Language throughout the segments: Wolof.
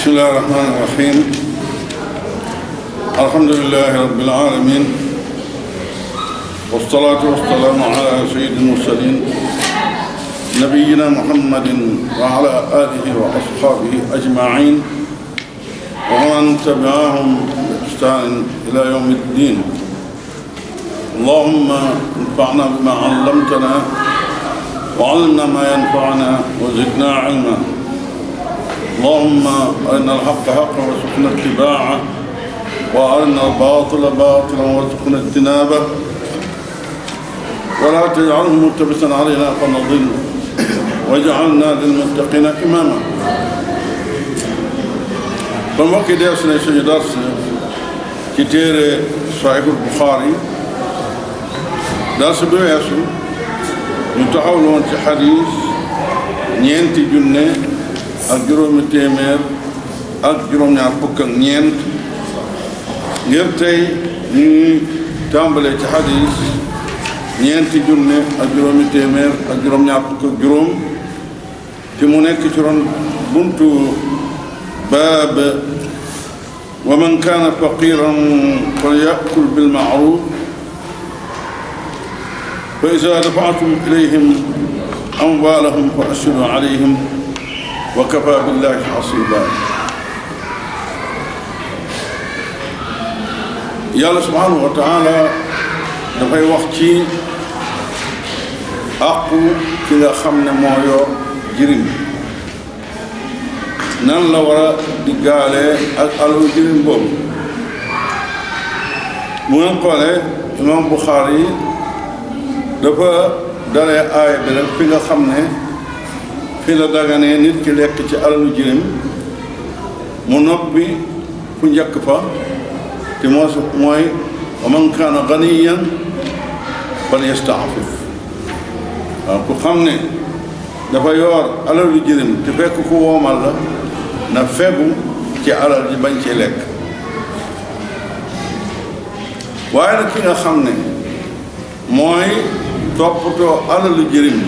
بسم الله الرحمن الرحيم الحمد لله رب العالمين والصلاة والسلام على سيد المرسلين نبينا محمد وعلى آله وأصحابه أجمعين ومن تبعهم بإحسان إلى يوم الدين. اللهم انفعنا بما علمتنا وعلمنا ما ينفعنا وزدنا علما. اللهم أرنا الحق حقا وارزقنا اتباعه وأرنا الباطل باطلا وارزقنا اجتنابه ولا تجعله ملتبسا علينا فنضل واجعلنا للمتقين إماما. kon mbokk yi dellusi nañ suñu dars ci téere Sahihul Bukhari. dars bi weesu ñu taxawlu woon ci xadiis ñeenti junne ak juróomi téeméer ak juróom-ñaar fukk ak ñeent ngir tey ñuy tàmbalee ci xadiis ñeenti junne ak juróomi téeméer ak juróom-ñaar fukk ak juróom ci mu nekk ci ron buntu baab wa man kaana faqiran falyakul bilmaaruf fa iza dafa'tum ilayhim amwaalahum fa ashhidu alayhim wa kafa billahi hasiba. yàlla subhanahu wa taala dafay wax ci àqu ki nga xam ne moo yor jirim nan la war a diggaale ak alalu jirim boobu. bu ngeen xoolee imam Bukhari dafa dalee aaya bi rek fi nga xam ne fi la daganee nit ki lekk ci alalu jirim mu noppi fu njëkk fa te mooy wa man kaana ganiyan falyasta'fif. waaw ku xam ne dafa yor alalu jirim te fekk ku woomal la na fegu ci alal ji bañ ci lekk. waaye nag ki nga xam ne mooy toppatoo alalu jirim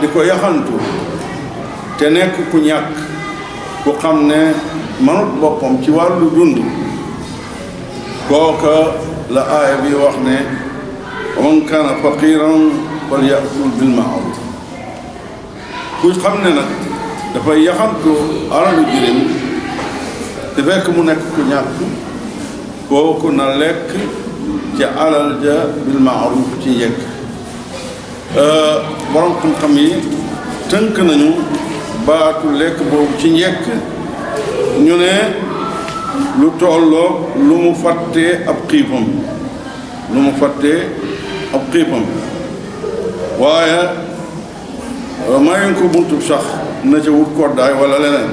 di ko yaxantu te nekk ku ñàkk ku xam ne manut boppam ci wàllu dund kooka la aaya bi wax ne wa man kaana faqiran falyakul bil ma'ruf. ku xam ne nag dafay yaxantu alalu jirim te fekk mu nekk ku ñàkk kooku na lekk ci alal ja bil ma'ruf ci njëkk. borom xam-xam yi tënk nañu baatu lekk boobu ci njëkk ñu ne lu tolloog lu mu fàttee ab xiifam waaye mayuñ ko buntub sax na ca wut koddaay wala leneen.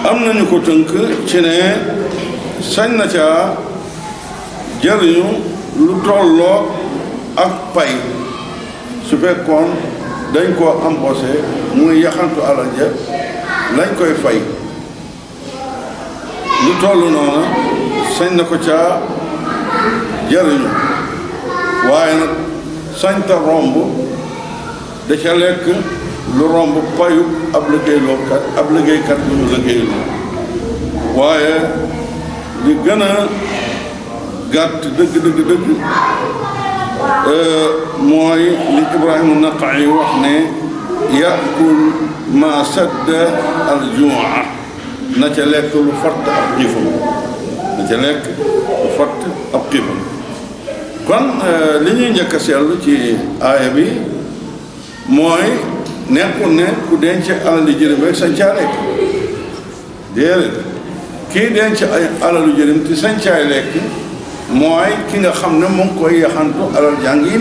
am nañu ko tënk ci ne sañ na ca jëriñu lu tolloog ak pay su fekkoon dañ koo embauché muy yaxantu alal ja lañ koy fay lu toll noonu sañ na ko caa jariñu. waaye nag sañta romb da ca lekk lu romb payu ab liggéeykat bu ñu liggéeyloo. waaye li gën a gàtt dëgg mooy li Ibrahima Naqa'i wax ne yakul ma sadda al juu'a na ca lekk lu fatt ab xiifam. kon li ñuy njëkk a seetlu ci aaya bi mooy nekkul ne ku denc alalu jërim rek sañ caa lekk. déedéet kii denc ay alalu jërim te sañ caa lekk mooy ki nga xam ne mu ngi koy yaxantu alal jàng yi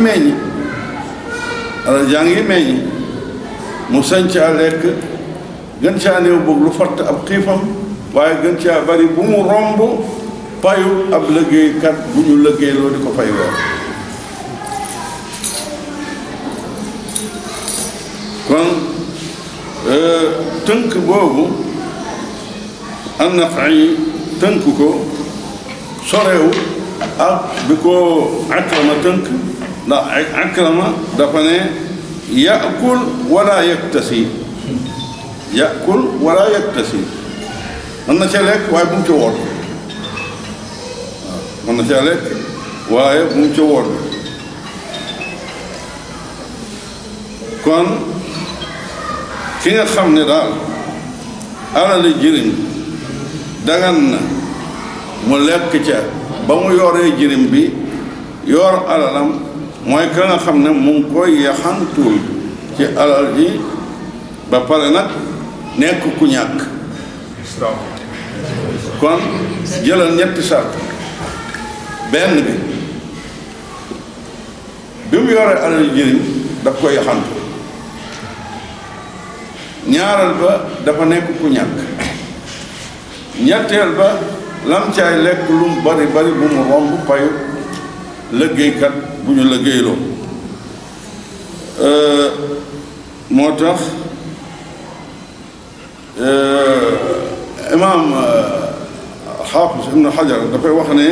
meññi mu sañ caa lekk gën caa néew bëgg lu fatt ab xiifam waaye gën caa bari bu mu romb payu ab liggéeykat bu ñu liggéeyloo di ko fay weer. kon tënk boobu an-Naqa'i tënk ko sorewu ak bi ko Akrama tënk ndax Akrama dafa ne yaakul wala yaktasi yakul wala yaktasi mën na ca lekk waaye bu mu ca woor waaw mën na ca lekk waaye bu mu ca woor kon ki nga xam ne daal alali jirim dagan na mu lekk ca ba mu yoree jirim bi yor alalam mooy ka nga xam ne mu ngi koy yaxantul ci alal ji ba pare nag nekk ku ñàkk kon jëlal ñetti sart benn bi mu yoree alal jirim daf koy yaxantu ñaareel ba dafa nekk ku ñàkk ñetteel ba lam caay lekk lu mu bari bari bu mu romb payu liggéeykat bu ñu liggéeyloo moo tax imaam xaafis ibn xajar dafay wax ne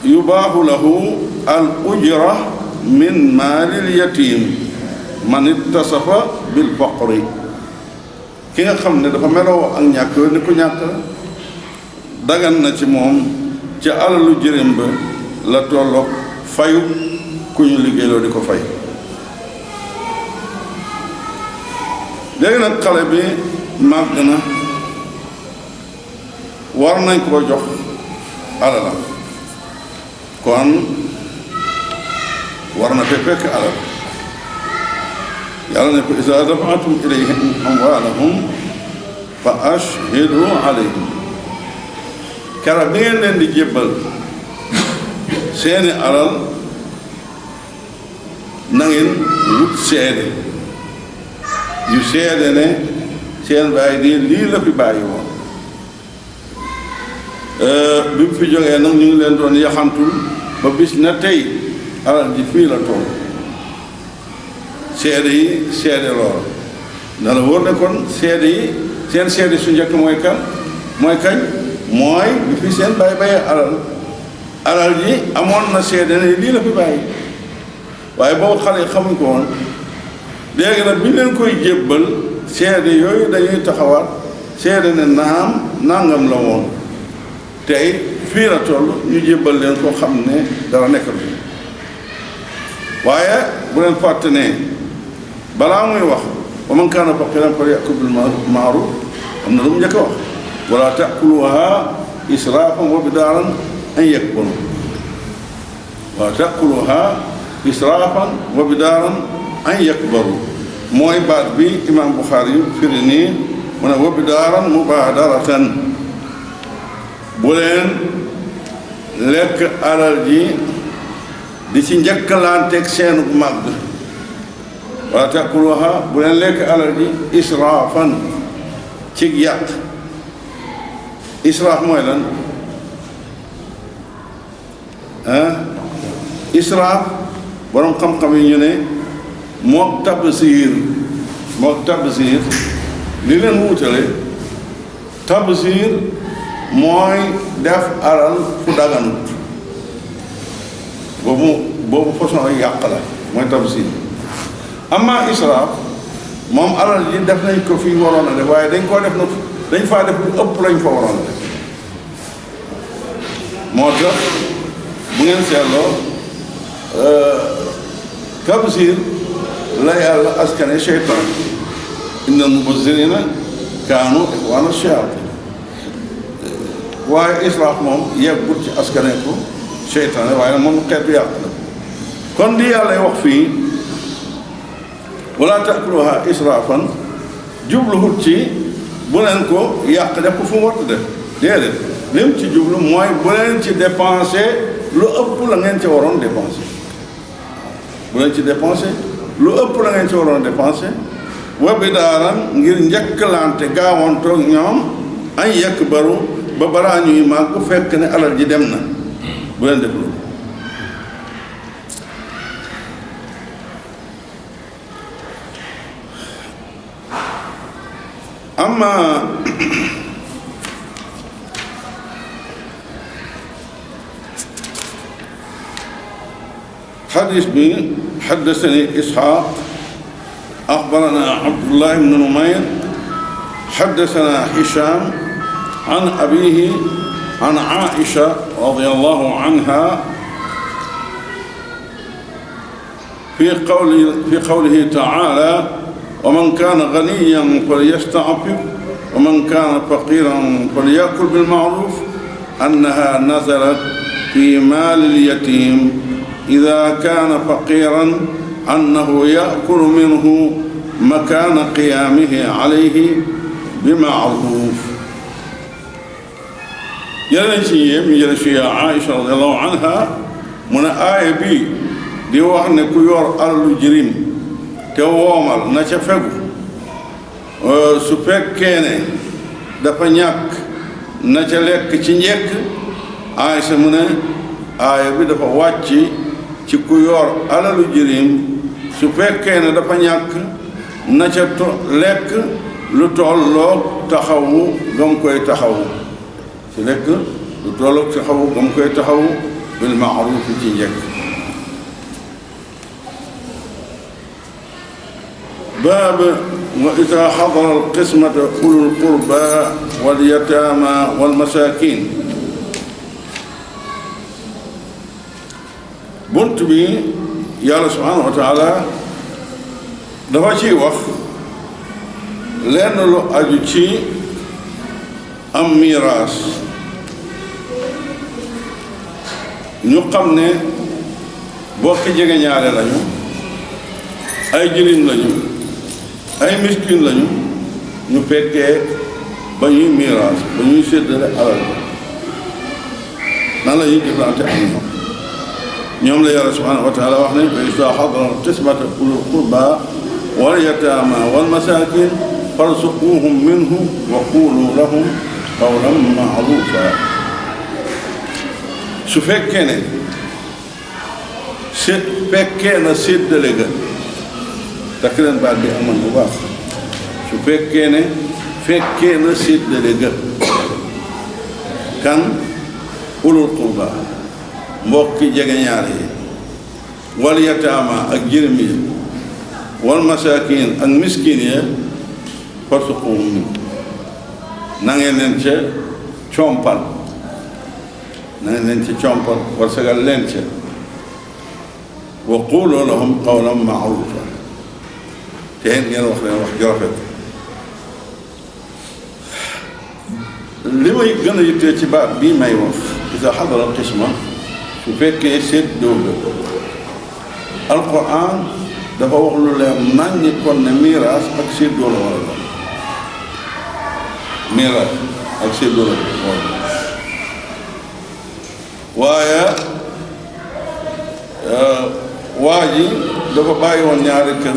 yubaaxu lahu al ujra min maalil yatim man ittasafa bil faqri ki nga xam ne dafa meloo ak ñàkk ni ko ñàkk dagan na ci moom ci alalu jërim ba la tolloog fayu ku ñu liggéeyloo di ko fay léegi nag xale bi màgg na war nañ koo jox alalam kon war na te fekk alal yàlla ne ko izaa dafa'tum ilayhim amwaalahum fa ashhidu alayhim kera bi ngeen leen di jébbal seeni alal na ngeen wut seede yu seede ne seen bàyyi di lii la fi bàyyi woon bi mu fi jógee nag ñu ngi leen doon yaxantul ba bis na tey alal ji fii la toll seede yi seede lool na la wóor ne kon seede yi seen seede su njëkk mooy kan mooy kañ mooy bi fi seen bàyyi bàyyee alal ji amoon na seede ne lii la fi bàyyi waaye boobu xale yi xamuñ ko woon léegi nag bi ñu leen koy jébbal seede yooyu dañuy taxawaat seede ne naam nangam la woon tey fii la toll ñu jébbal leen ko xam ne dara nekkal fi waaye bu leen fàtte ne balaa muy wax wa man kaana faqiiran falya'kul bil ma'ruuf am na lu mu njëkk a wax wala ta'kuluhaa israafan wa bidaaran an yakbaru wala ta'kuluhaa israafan wa bidaaran an yakbaru mooy baat bi imaam Buxaari yu firi nii mu ne wa bidaaran mubaadaratan bu leen lekk alal ji di ci njëkkalanteeg seenu màgg wala ta'kuluha bu leen lekk alal ji israafan ci yàq israaf mooy lan israaf borom xam-xam yi ñu ne mook tabsiir li leen wuutale tabsiir mooy def alal fu daganut boobu façon ay yàq la mooy tabsiir amma israaf moom alal ji def nañ ko fi waroon a def waaye dañ koo def na dañ faa def lu ëpp lañ fa waroon a def moo tax bu ngeen seetloo tabsiir la yàlla askane seytaan innal mubazzirina kaanu ixwaana shayaatiin waaye israaf moom yeggut ci askane ko seytaane waaye moom xeetu yàq la kon di yàlla wax fii wala ta'kuluha israafan jubluwut ci bu leen ko yàq def ko fu mu war a def déedéet lim ci jublu mooy bu leen ci dépensé lu ëpp la ngeen ci waroon dépensé bu leen ci dépensé lu ëpp la ngeen ci waroon dépensé wa bidaaran ngir njëkkalante gaawantoog ñoom añ yekk baru ba balaa ñuy màgg bu fekk ne alal ji dem na bu leen def loolu amma xadis bi xaddasani Isxaaq أخبرنا عبد الله بن نمير حدثنا هشام عن أبيه عن عائشة رضي الله عنها في قوله تعالى ومن كان غنيا فليستعفف ومن كان فقيرا فليأكل بالمعروف أنها نزلت في مال اليتيم إذا كان فقيرا أنه يأكل منه مكان قيامه عليه بمعروف. يلنشي عائشة رضي الله عنها من آية بي di wax ne ku yor alalu jirim te woomal na ca fegu su fekkee ne dafa ñàkk na ca lekk ci njëkk Aysa mu ne aaya bi dafa wàcc ci ku yor alalu jirim su fekkee ne dafa ñàkk na ca lekk lu tolloog taxawu gam koy taxawu ci lekk lu tolloog taxawu gam koy taxawu bil ma'ruf ci njëkk. باب وإذا حضر القسمة أولو القربى واليتامى والمساكين. bunt bi yàlla subhanahu wa taala dafa ciy wax lenn lu aju ci am miraas ñu xam ne bokki jege ñaare lañu ay jirim lañu ay miskin lañu ñu fekkee ba ñuy miraas ba ñuy séddale alal nan la ñuy jëflante ak ñoom la yàlla subhanahu wa taala wax ne fa izaa hadara al-qismata ulul qurba wal yataama wal masaakin farzuquhum minhu wa qulu lahum qawlan ma'ruufa. su fekkee ne fekkee na séddale ga takk leen baat bi amoon bu baax su fekkee na séddale ga kan ulul qurba mbokki jegeñaale yi wal yataama ak jirim yi wal masaakin ak miskin yi farzuquhum na ngeen leen ca compal warsagal leen ca wa qulu lahum qawlan ma'ruufa te ngeen wax leen wax ju rafet. li may gën a yittee ci baat bii may wax iza hadara al-qisma su fekkee séddoo ga alquran dafa wax lu leen naññi kon ne miraas ak séddoo la war a doon miraas ak séddoo la war a doon waaye waa ji dafa bàyyi woon ñaari kër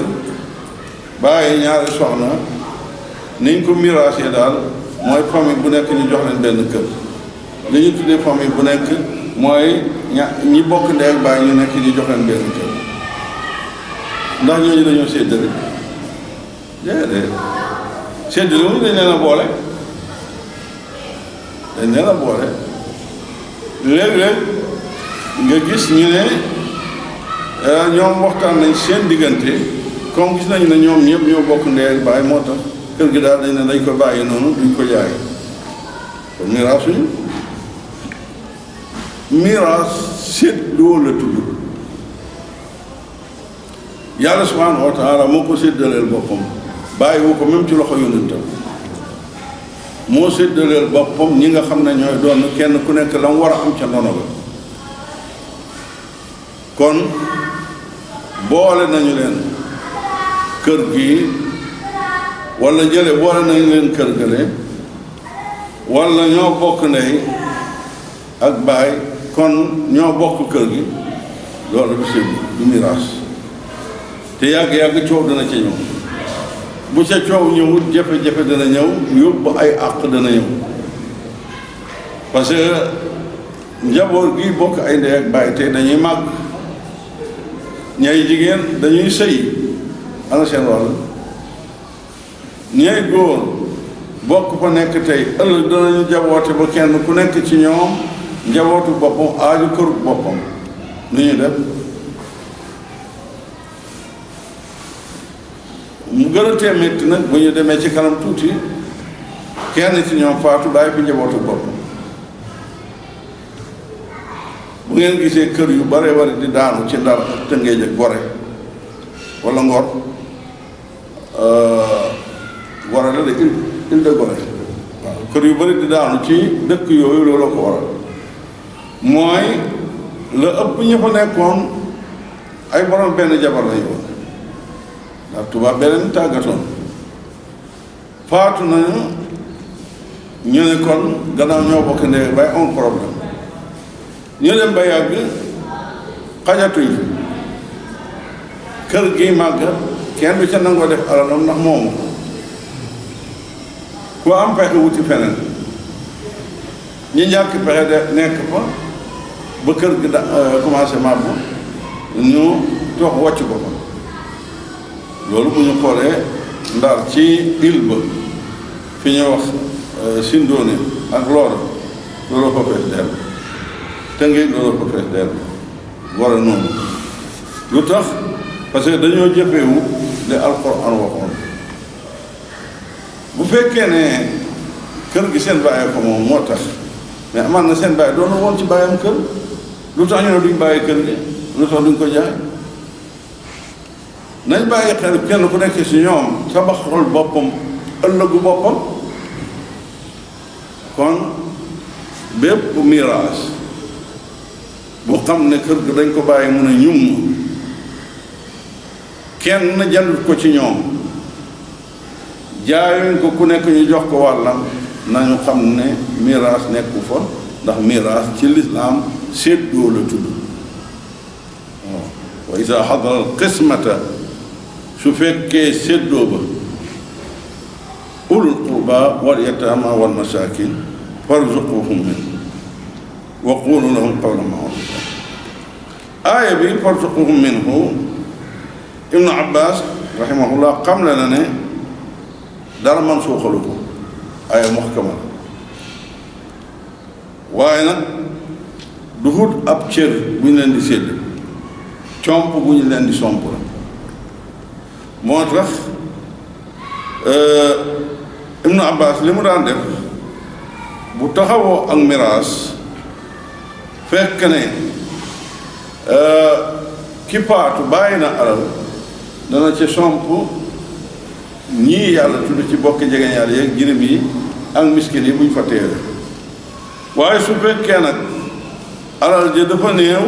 bàyyi ñaari soxna niñ ko miraasee daal mooy famille bu nekk ñu jox leen benn kër li ñu tuddee famille bu nekk mooy ñi bokk ndey ak baay ñu nekk ñu jox leen benn kër ndax ñooñu dañoo séddale déedéet séddale mu dañ leen a boole léeg-léeg nga gis ñu ne ñoom waxtaan nañ seen diggante comme gis nañ ne ñoom ñëpp ñoo bokk ndey ak baay moo tax kër gi daal dañ ne dañ ko bàyyi noonu duñ ko jaay kon miraasuñu miraas séddoo la tudd yàlla subhanahu wa taala moo ko séddaleel boppam bàyyiwu ko même ci loxo yonentam moo séddaleel boppam ñi nga xam ne ñooy doon kenn ku nekk la mu war a am ca ndono ga kon boole nañu leen kër gi wala jële boole nañu leen kër gële wala ñoo bokk ndey ak baay kon ñoo bokk kër gi loolu du sédd du miraas te yàgg-yàgg coow dana ca ñëw bu ca coow ñëwut jafe-jafe dana ñëw yóbbu ay àq dana ñëw parce que njaboot gi bokk ay ndey ak baay te dañuy màgg ñay jigéen dañuy sëy ana seen wàll ñay góor bokk fa nekk tey ëllëg danañu jaboote ba kenn ku nekk ci ñoom njabootu boppam aaju këru boppam ni ñu def gën a tee métti nag bu ñu demee ci kanam tuuti kenn ci ñoom faatu bàyyi fi njabootu bopp. bu ngeen gisee kër yu bare bari di daanu ci Ndar ak Tëngéej ak Gore wala Ngor Gore la de île de Gore waaw kër yu bari di daanu ci dëkk yooyu loolu ko waral mooy la ëpp ñi fa nekkoon ay borom benn jabar lañu woon ndax tubaab beneen tàggatoon faatu nañu ñu ne kon gannaaw ñoo bokk ndee bay amul problème ñu dem ba yàgg xajatuñ kër gi màgg kenn du ca nangoo def alalam ndax moomu ku am pexe wuti feneen ñi ñàkk pexe de nekk fa ba kër gi da commencé màbb ñu toog wàcc ko fa loolu bu ñu xoolee Ndar ci île ba fi ñuy wax Sindoone ak loolu fa fees dell Tëngéej loolu fa fees dell Gore noonu lu tax parce que dañoo jëfewu li Alxuraan waxoon bu fekkee ne kër gi seen bàyyi ko moom moo tax mais amaan na seen bàyyi doon na woon ci bàyyam kër lu tax ñu ne duñ bàyyi kër gi lu tax duñ ko jaay nañ bàyyi xel kenn ku nekk ci ñoom tabaxul boppam ëllëgu boppam kon bépp miraas bu xam ne kër gi dañ ko bàyyi mun a ñum kenn jëndut ko ci ñoom jaayuñ ko ku nekk ñu jox ko wàllam nañu xam ne miraas nekku fa ndax miraas ci lislaam séddoo la tudd waaw wa isa xadara al qismata su fekkee séddoo ba ulul qurba wal yataama wal masaakin farzuquhum min wa qulu lahum qawlan ma'rufa aaya bi farzuquhum minhu Ibnu Abbas rahimahullah xam le na ne dara man suuxalu ko aaya muhkama la waaye nag du hut ab cër bu ñu leen di sédd comp bu ñu leen di somp la moo tax Ibnu Abbas li mu daan def bu taxawoo ak miraas fekk ne ki paatu bàyyi na alal dana ci somp ñii yàlla tudd ci bokki jegeñaal yeeg jirim yi ak miskin yi buñ fa teewee waaye su fekkee nag alal ji dafa néew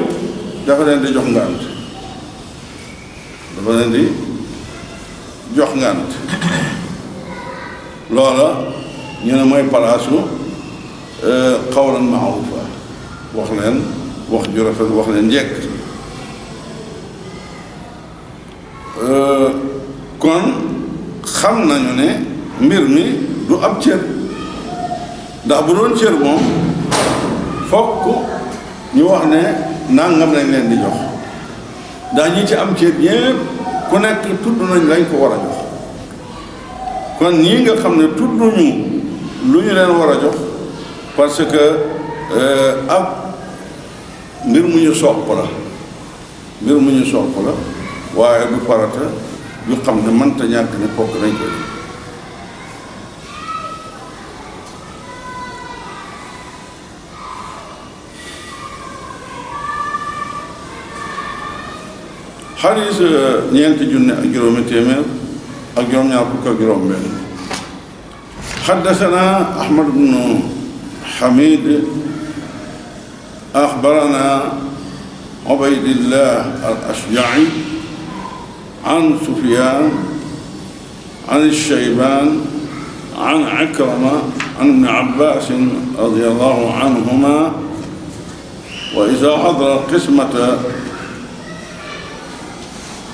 dafa leen di jox ngànt dafa leen di jox ngànt loola ñu ne mooy palaasu qawlan ma'rufa wax leen wax ju rafet wax leen njekk kon xam nañu ne mbir mi du ab cër ndax bu doon cër moom fokk ñu wax ne nangam lañ leen di jox ndax ñi ci am cër ñépp ku nekk tudd nañ lañ ko war a jox kon ñii nga xam ne tudduñu lu ñu leen war a jox parce que ab mbir mu ñu sopp la waaye du farata yu xam ne mënta ñàkk ne fokk nañ ko def xadiis ñeenti junne ak juróomi téeméer ak juróom-ñaar fukk ak juróom benn xaddasana Ahmad bnu Hamid axbarana Ubaydillah al-Ashja'i an Sufyan an Shayban an Ikrama an Ibn Abbas radiyallahu anhuma wa iza hadara qismata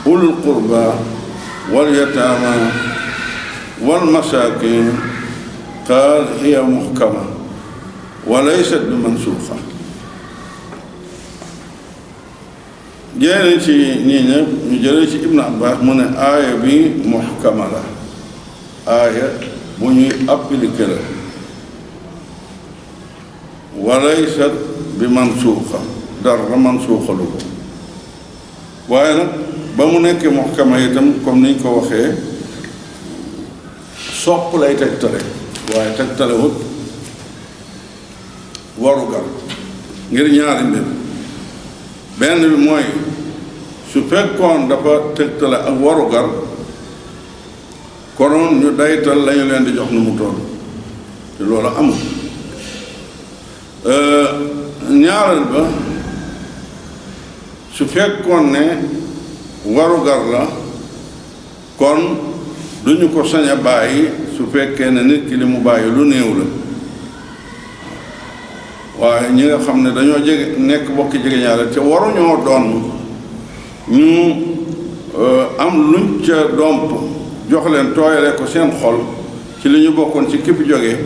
ulul qurba wal yataama wal masaakin qaal hiya muhkama wa laysat bi mansuuxa jëlee ci ñii ñëpp ñu jëlee ci Ibn Abbas mu ne aaya bi muhkama la aaya bu ñuy appliqué la wa laysat bi mansuuxa dara mansuuxalu ko waaye nag ba mu nekkee muhkama itam comme niñ ko waxee sopp lay tegtale waaye tegtale wut warugar ngir ñaari mbir benn bi mooy su fekkoon dafa tegtale ak warugar konoon ñu daytal lañu leen di jox nu mu toll te loolu amul ñaareel ba su fekkoon ne warugar la kon duñu ko sañ a bàyyi su fekkee ne nit ki li mu bàyyi lu néew la waaye ñi nga xam ne dañoo jege nekk bokki jege ñaare te waruñoo doon ñu am luñ ca domp jox leen tooyale ko seen xol ci li ñu bokkoon ci képp jóge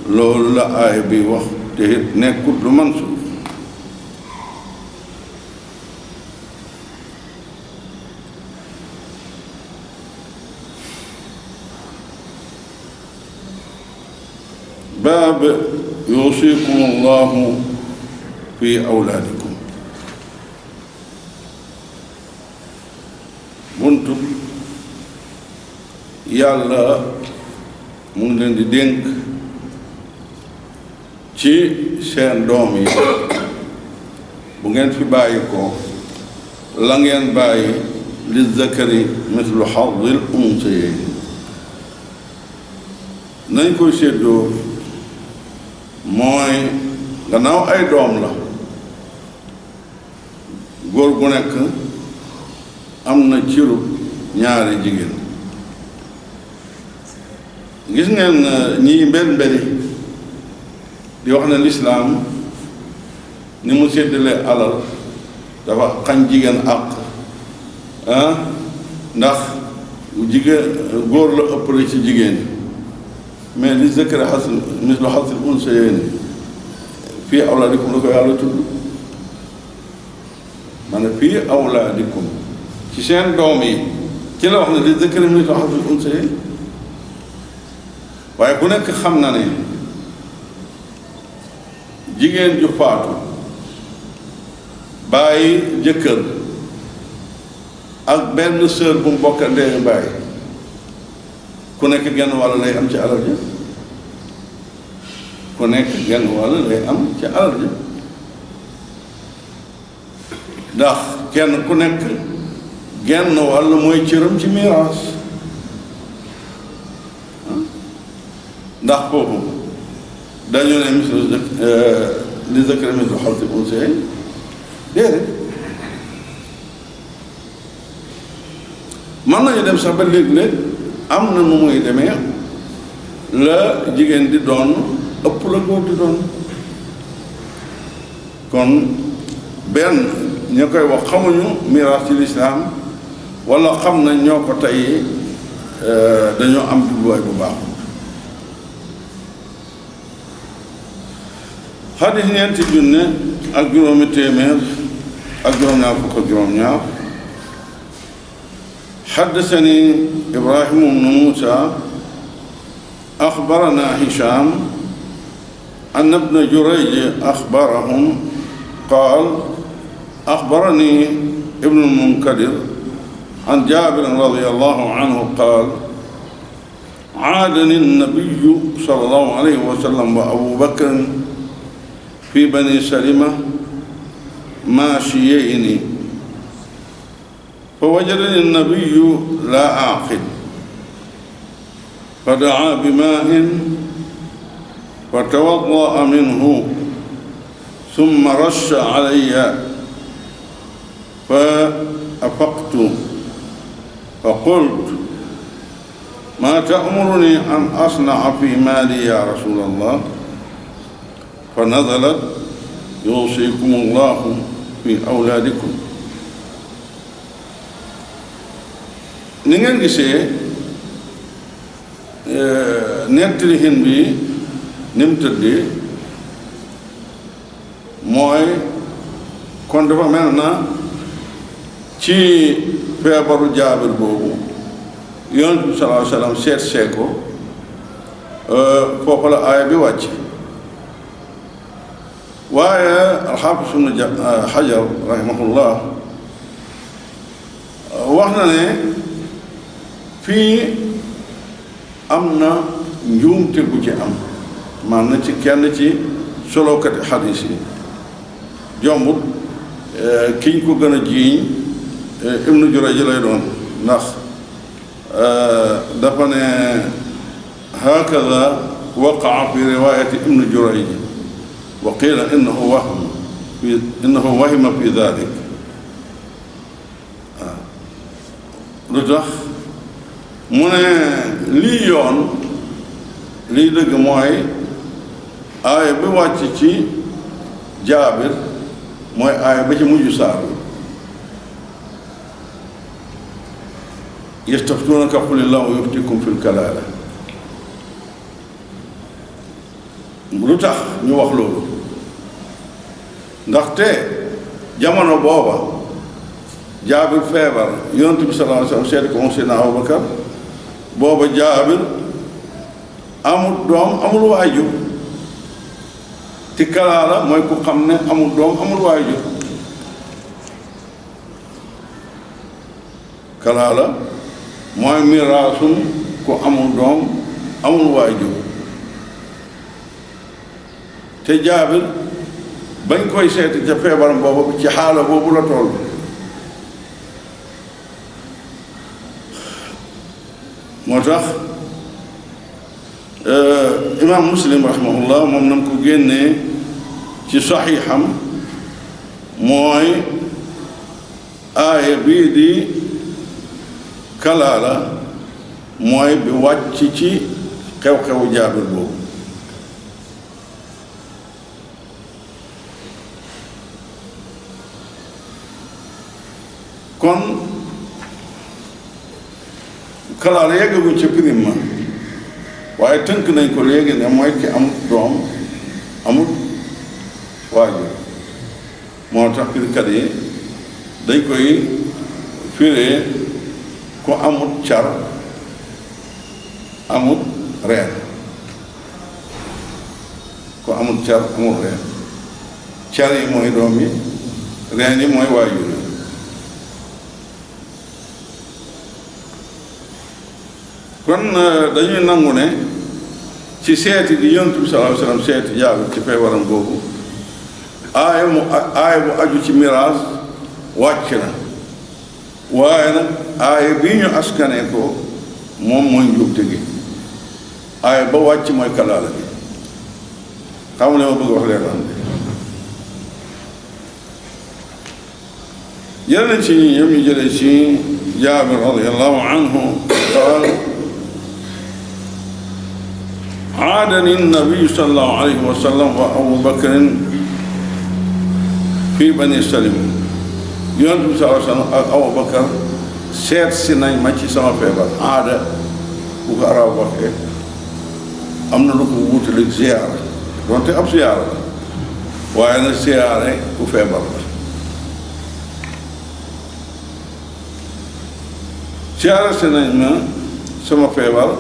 loolu la aaya bi wax te it nekkut lu man suuf baab yuusikum allahu fi awlaadikum buntu yàlla mu ngi leen di dénk ci seen doom yi bu ngeen fi bàyyi ko la ngeen bàyyi li zakari mislu hazzil unsayayn nañ koy séddoo mooy gannaaw ay doom la góor gu nekk am na ciru ñaari jigéen gis ngeen ñiy mberi di wax ne lislaam ni mu séddale alal dafa xañ jigéen àq ndax jigéen góor la ëppale ci jigéen mais li zakari mislu hazzil unsayayni fii awlaadikum la ko yàlla tudd maanaam fii awlaadikum ci seen doom yi ci la wax ne li zakari mislu hazzil unsayayni waaye bu nekk xam na ne jigéen ju faatu bàyyi jëkkër ak benn sœur bu mu bokk ndey bàyyi ku nekk genn wàll lay am ci alal ji ku nekk genn wàll lay am ci alal ji ndax kenn ku nekk genn wàll mooy cëram ci miraas ndax foofu dañu ne mislu li zakari mislu hazzil unsayayni déedéet mën nañu dem sax ba léeg-léeg am na nu muy demee la jigéen di doon ëpp la góor di doon kon benn ña koy wax xamuñu miraas ci lislaam wala xam na ñoo ko tey dañoo am jubluwaay bu baax xadis ñeenti junne ak juróomi téeméer ak juróom-ñaar fukk ak juróom-ñaar حدثني إبراهيم بن موسى أخبرنا هشام أن ابن جريج أخبرهم قال أخبرني ابن المنكدر عن جابر رضي الله عنه قال عادني النبي صلى الله عليه وسلم وأبو بكر في بني سلمة ماشيين فوجدني النبي لا أعقل فدعا بماء فتوضأ منه ثم رش علي فأفقت فقلت ما تأمرني أن أصنع في مالي يا رسول الله فنزلت يوصيكم الله في أولادكم ni ngeen gisee nettali hin bi ni mu tëddee mooy kon dafa mel na ci feebaru jaabir boobu yonent bi sallallahu alayhi wa sallam seet ko foofu la aaya bi wàcc waaye alxaafis ibnu Hajar rahimahullah wax na ne fii am na njuumte bu ci am maanaam ci kenn ci solokati xadis yi jombut kiñ ko gën a jiiñ ibnu Jurayj lay doon ndax dafa ne hakada waqaa fi riwayati ibnu Jurayj wa qila innahu wahima fi dalik lu tax mu ne lii yoon lii dëgg mooy aaya bi wàcc ci Jaabir mooy aaya ba ci mujj saar bi yastaftuunaka qulillaahu yuftikum fil kalaala lu tax ñu wax loolu ndaxte jamono booba Jaabir feebar yonent bi sallallaahu alayhi wa sallam seeti ko moom Seydina Abubakar booba Jaabir amul doom amul waajur ci kalaala mooy ku xam ne amul doom amul waajur kalaala mooy miraasun ku amul doom amul waajur te Jaabir bañ koy seeti ca feebaram boobu ci xaala boobu la toll moo tax imaam Muslim rahimahullah moom nam ko génnee ci saxiixam mooy aaya bii di kalaala mooy bi wàcc ci xew-xewu Jaabir boobu kon kalaala yeggaguñ ci prime ma waaye tënk nañ ko léegi ne mooy ki amut doom amut waajur moo tax firkat yi dañ koy firee ku amut car amut reen ku amut car amut reen car yi mooy doom yi reen yi mooy waajur yi kon dañuy nangu ne ci seeti di yonent bi sallallaahu alayhi wa sallam seeti Jaabir ci feebaram boobu aaya bu aju ci miraas wàcc na waaye nag aaya bii ñu askanee ko moom mooy njuumte gi aaya ba wàcc mooy kalaala bi xam ne ma bëgg wax leen am jël nañ ci ñoom ñu jëlee ci Jaabir radiyallaahu anhu qaal عادني النبي صلى الله عليه وسلم وأبو بكر في بني سلم يونس صلى الله عليه وسلم أبو بكر seet si nañ ma ci sama feebar aada bu ko arab waxee am na lu ko wuutaleeg ziyaara donte ab ziyaara la waaye nag ziyaare bu feebar la ziyaara si nañ ma sama feebar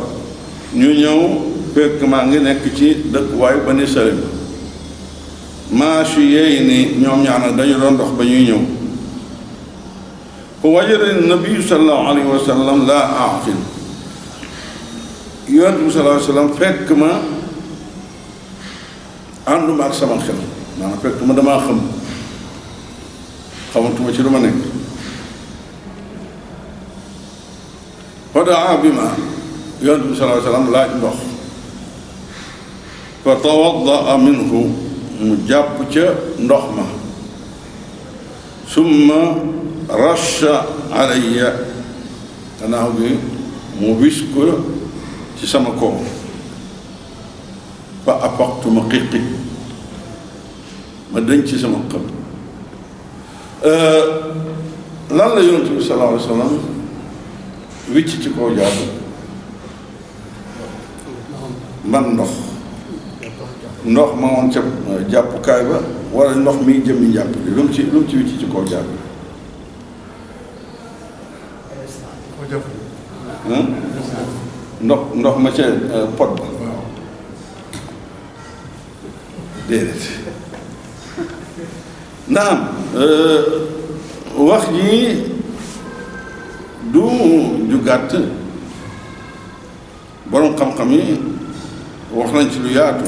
ñu ñëw fekk maa ngi nekk ci dëkkuwaay Bani Salim maasu yeey ni ñoom ñaar nag dañu doon dox ba ñuy ñëw fa wajada nabiyu sallallahu alayhi wa sallam laa aaqil yonent bi sallallahu alayhi wa sallam fekk ma ànduma ak sama xel maanaam fekk ma damaa xam xamatuma ci lu ma nekk fa daa bi ma yonent bi sallallahu alayhi wa sallam laaj ndox fa tawaddaa minhu mu jàpp ca ndox ma summa rasha alayya gannaaw gi mu wis ko ci sama kaw fa afaqtu ma xiqi ma denc ci sama xëm lan la yonent bi sallallahu alayhi wa sallam wicc ci kaw jàpp man ndox ma woon ca jàppukaay ba wala ndox mi jëmmi njàpp li lu mu ci wicc ci kaw jàpp ndox ma ca pot ba déedéet naam wax ji du ju gàtt borom xam-xam yi wax nañ ci lu yaatu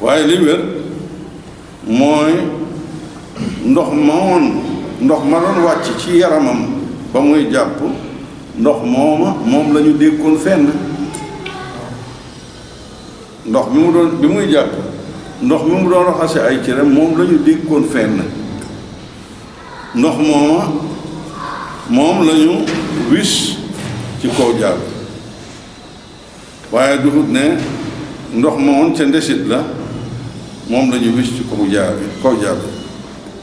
waaye li wér mooy ndox ma doon wàcc ci yaramam ba muy jàpp ndox moom la ñu dékkoon fenn ndox bi muy jàpp ndox mi mu doon raxase ay cëram moom la ñu dékkoon fenn ndox moom la ñu wis ci kaw jàll waaye duhut ne ndox ma woon ca ndesit la moom la ñu wis ci kaw jàll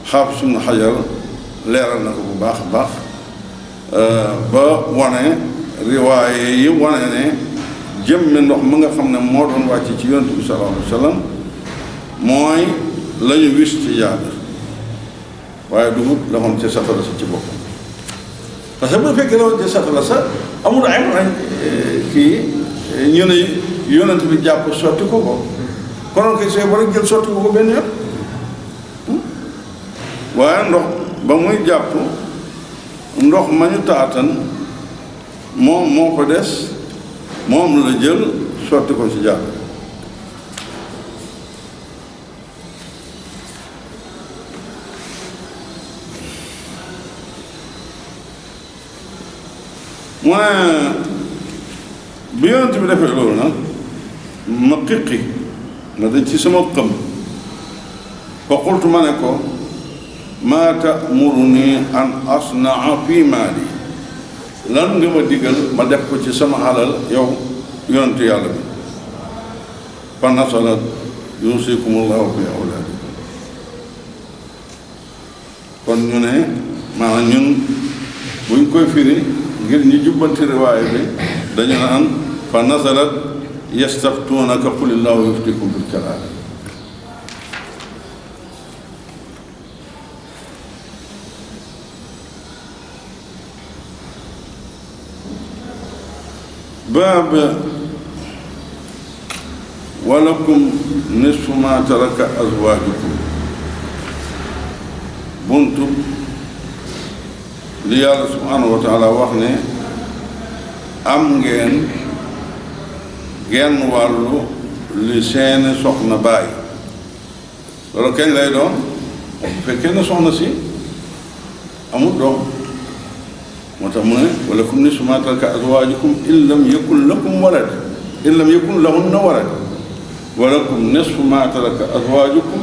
xaab suñu xajar leeral na ko bu baax a baax ba wane riwaaye yi wane ne jëmmi ndox mi nga xam ne moo doon wàcc ci yonent bi sallallahu alayhi wa sallam mooy la ñu wis ci jàll waaye duhut la woon ca safara sa ci boppam parce que bu fekkee la woon ca safara sa amul ay kii ñu ne yonent bi jàpp sotti ko konoon koy see war a jël sotti ko benn yoon waaye ndox ba muy jàpp ndox ma ñu taatan moom moo ko des moom la jël sotti ko ci jàpp mu ne bi yonent bi defee loolu nag ma xiqi ma dañ ci sama xëm fa qultu ma ne ko maa ta'muruni an asnaa fi maali lan nga ma digal ma def ko ci sama alal yow yonent yàlla bi fa nasalat yusikumullahu fi awlaadikum kon ñu ne maanaam ñun buñ koy firi ngir ñu jubbanti riwaaya bi dañu naan fa nasalat yastaftuunaka qulillahu yuftikum fil kalaala baab walakum nisfu ma taraka azwaajukum buntu li yàlla subhanahu wa taala wax ne am ngeen genn wàllu li seeni soxna bàyyi loolu kañ lay doon bu fekkee ne soxna si amul doom moo tax mu ne walakum nisfu ma taraka azwaajukum in lam yakun lakum walad in lam yakun lahunna walad walakum nisfu ma taraka azwaajukum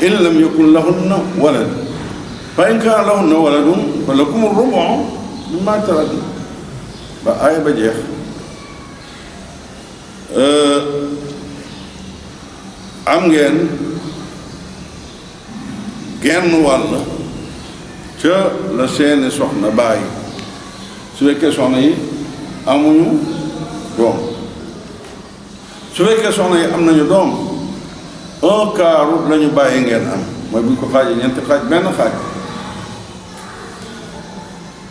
in lam yakun lahunna walad fa in kaana lahunna waladun fa lakum rubu mimma tarakna ba aaya ba jeex am ngeen genn wàll ca la seeni soxna bàyyi su fekkee soxna yi amuñu doom su fekkee soxna yi am nañu doom un quart la ñu bàyyi ngeen am mooy bu ñu ko xaajee ñeenti xaaj benn xaaj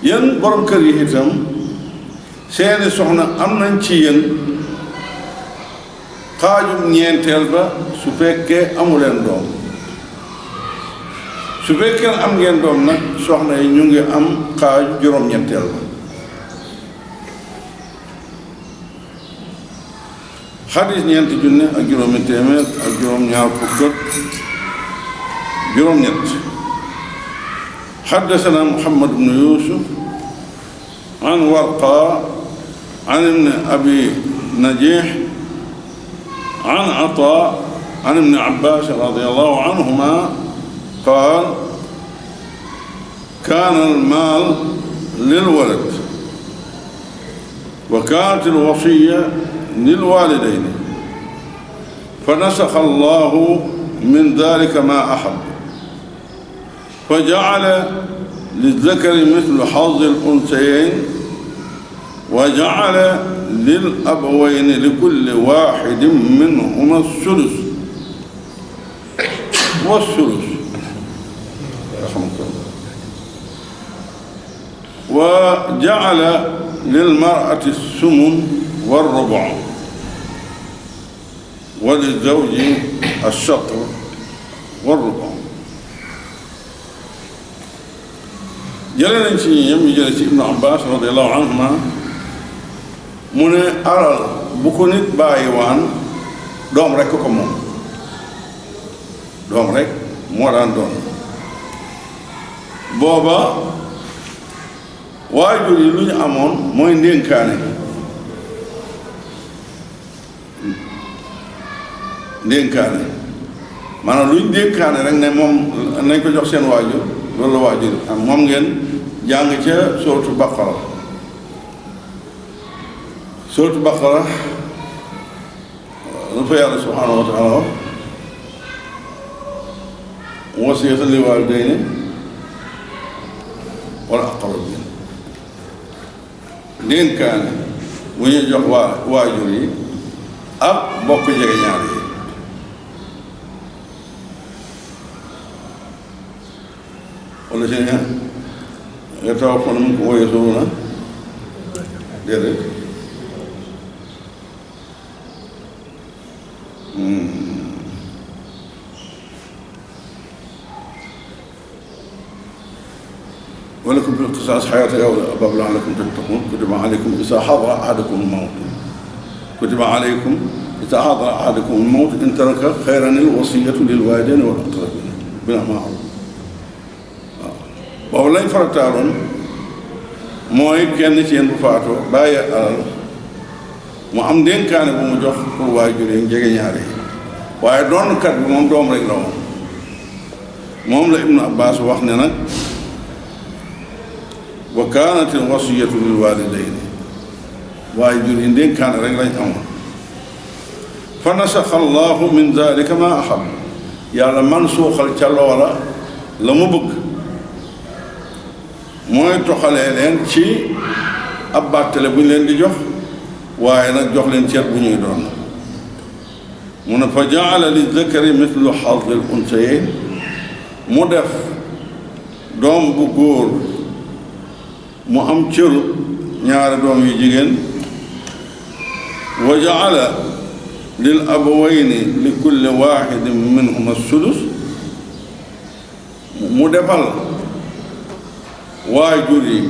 yéen borom kër yi itam seeni soxna am nañ ci yéen xaajum ñeenteel ba su fekkee amuleen doom su fekkee am ngeen doom nag soxna yi ñu ngi am xaaju juróom-ñeenteel ba xadis ñeenti junne ak juróomi téeméer ak juróom-ñaar fukk ak juróom-ñett حدثنا محمد بن يوسف عن ورقة عن ابن أبي نجيح عن عطاء عن ابن عباس رضي الله عنهما قال كان المال للولد وكانت الوصية للوالدين فنسخ الله من ذلك ما أحب فجعل للذكر مثل حظ الأنثيين وجعل للأبوين لكل واحد منهما الثلث والثلث رحمك الله وجعل للمرأة الثمن والربع وللزوج الشطر والربع jëlee nañ ci ñoom ñu jëlee ci Ibnu Abbas radiyallahu anhuma mu ne alal bu ko nit bàyyi waan doom rek ko moom doom rek moo daan doon booba waajur yi lu ñu amoon mooy ndénkaane maanaam luñ dénkaane rek ne moom nañ ko jox seen waajur loolu la waajur am moom ngeen jàng ca sootu Baqara lu fa yàlla subhaanahu wa taala wax wasiyatan li waalidayni wal aqrabiin dénkaane bu ñu jox waajur yi ak bokk jege ñaar yi wala si ne nga taw fan mu ko wooyee solu na déedéet ولكم في القصاص حياة يا أولي الألباب لعلكم تتقون كتب عليكم إذا حضر أحدكم الموت إن ترك خيرا الوصية للوالدين والأقربين بالمعروف boobu lañ farataaloon mooy kenn ci yéen bu faatoo bàyyi alal mu am dénkaane bu mu jox pour waajur yi jege ñaare yi waaye doonkat bi moom doom rek la moom la Ibnu Abbas wax ne nag wa kaanat al wasiyatu lil waalidayni waajur yi dénkaane rek lañ amoon fa nasaxa allahu min dalika ma ahab yàlla man suuxal ca loola la mu bëgg mooy toxalee leen ci ab bàttale bu ñu leen di jox waaye nag jox leen cër bu ñuy doon mu ne fa jaala li zakari mithlu hazzil unsayayn mu def doom bu góor mu am cëru ñaari doom yu jigéen wa jaala lil abawayni li kulli waahidin minhuma sudus mu defal waajur yi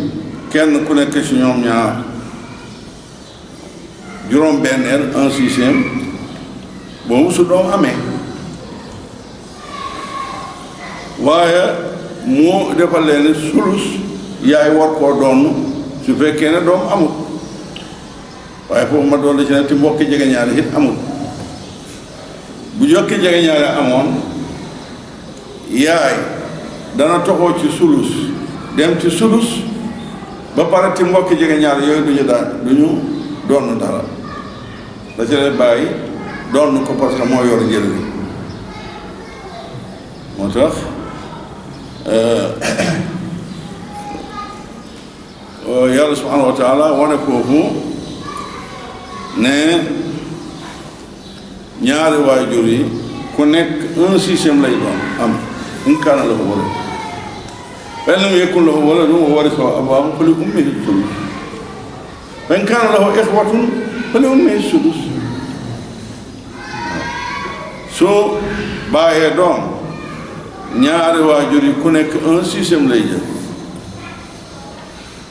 kenn ku nekk ci ñoom ñaar juróom-benneel 1/6 boobu su doom amee waaye mu defal leen sulus yaay war koo doon su fekkee ne doom amul waaye foofu ma doon la ci ne ti mbokki jege ñaari it amul bu jokki jege ñaari amoon yaay dana toxoo ci sulus dem ci sulus ba pare ti mbokki jege ñaar yooyu duñu doon dara da ci leen bàyyi doon ko parce que moo yor njël bi moo tax yàlla subhanahu wa taala wane foofu ne ñaari waajur yi ku nekk 1/6 lay doon am in kaana lahu walad fa in lam yakun lahu waladun wa warithahu abawaahu fa li ummihi sulus fa in kaana lahu ixwatun fa li ummihi sudus soo bàyyee doom ñaari waajur yi ku nekk 1/6 lay jël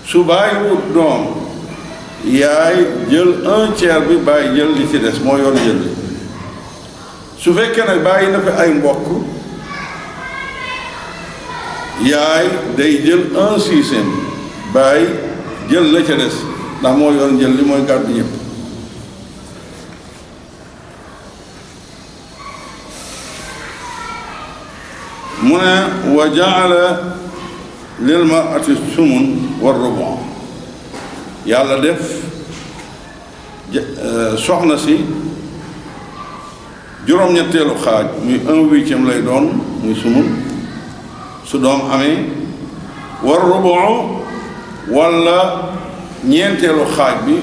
su bàyyiwut doom yaay jël 1/3 bi bàyyi jël li ci des moo yor jël li su fekkee nag bàyyi na fi ay mbokk yaay day jël 1/6 bàyyi jël la ca des ndax moo yor njël li mooy gàddu ñëpp mu ne wa jaala lil mar'ati sumun wa rubu yàlla def soxna si juróom-ñetteelu xaaj muy 1/8 lay doon muy sumun su doom amee war rubu walla ñeenteelu xaaj bi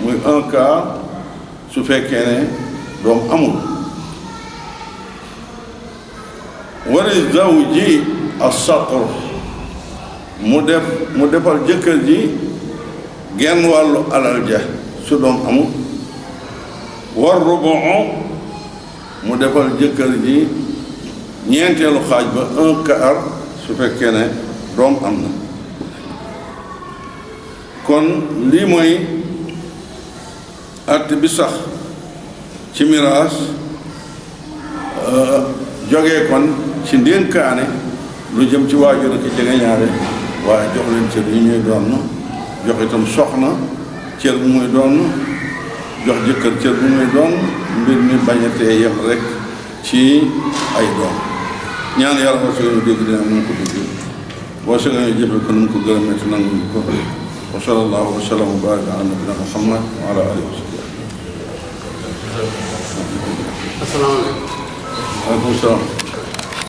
muy 1/4 su fekkee ne doom amul wali zawji as-satr mu defal jëkkër ji genn wàllu alal ja su doom amul war rubu mu defal jëkkër ji ñeenteelu xaaj ba 1/4 su fekkee ne doom am na kon lii mooy àtte bi sax ci miraas jógee kon ci ndénkaane lu jëm ci waajur ak jege ñaare waaye jox leen cër yi ñuy doon jox itam soxna cër bu muy doon jox jëkkër cër bu muy doon mbir mi bañatee yem rek ci ay doom ñaan yàlla boo sëgee ñu dégg dina mu ko dégg boo sëgee ñu jëfe ko nu mu ko gërëmee ci nangu ko wa sallallahu wa sallam wa baraka ala nabina muhammad wa ala alihi wa sallam. Asalaamaaleykum. Waaleykum salaam.